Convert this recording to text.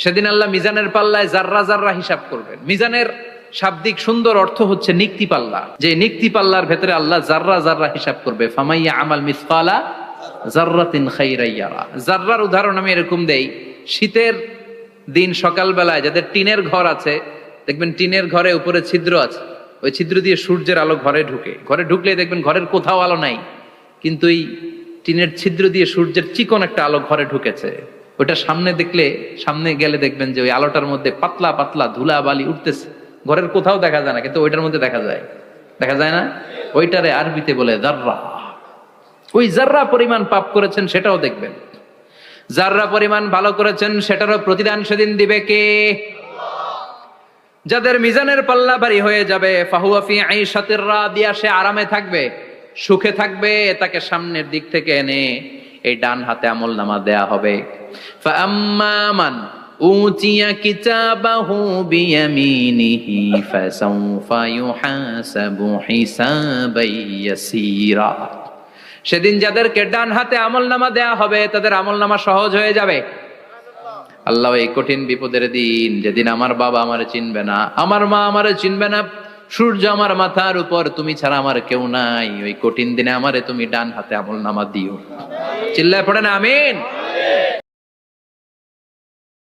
সেদিন আল্লাহ মিজানের পাল্লায় জাররা জাররা হিসাব করবেন। মিজানের শাব্দিক সুন্দর অর্থ হচ্ছে নিক্তি পাল্লা, যে নিক্তি পাল্লার ভেতরে আল্লাহ জাররা জাররা হিসাব করবে। ফামাইয়া আমাল মিসকালা জাররাতিন খাইরান ইয়ারা। জাররার উদাহরণ আমি এরকম দেই, শীতের দিন সকালবেলায় যাদের টিনের ঘর আছে, দেখবেন টিনের ঘরে উপরে ছিদ্র আছে, ওই ছিদ্র দিয়ে সূর্যের আলো ঘরে ঢুকে। ঘরে ঢুকলে দেখবেন ঘরের কোথাও আলো নাই, কিন্তু এই টিনের ছিদ্র দিয়ে সূর্যের চিকন একটা আলো ঘরে ঢুকেছে। ওটা সামনে দেখলে, সামনে গেলে দেখবেন যে ওই আলোটার মধ্যে পাতলা পাতলা ধুলা বালি উঠতেছে, ঘরের কোথাও দেখা যায় না, কিন্তু ওইটার মধ্যে দেখা যায়। দেখা যায় না? ওইটারে আরবিতে বলে জাররা। ওই জাররা পরিমাণ পাপ করেছেন সেটাও দেখবেন, জাররা পরিমাণ ভালো করেছেন সেটারও প্রতিদান সেদিন দিবে কে? যাদের মিজানের পাল্লা ভারী হয়ে যাবে, ফাহুয়া ফি আইশাতির রাদিয়া, সে আরামে থাকবে, সুখে থাকবে। তাকে সামনের দিক থেকে এনে এই ডান হাতে আমলনামা দেয়া হবে। ফাআম্মা মান উতিয়া কিতাবাহু বিয়ামিনিহি ফাসাউফা ইউহাসাবু হিসাবান ইয়াসীরা। সেদিন যাদেরকে ডান হাতে আমলনামা দেয়া হবে তাদের আমলনামা সহজ হয়ে যাবে। আল্লাহ, এই কঠিন বিপদের দিন, যেদিন আমার বাবা আমারে চিনবে না, আমার মা আমারে চিনবে না, সূর্য আমার মাথার উপর, তুমি ছাড়া আমার কেউ নাই, ওই কঠিন দিনে আমারে তুমি ডান হাতে আমলনামা দিও। চিল্লায় পড়েন আমিন।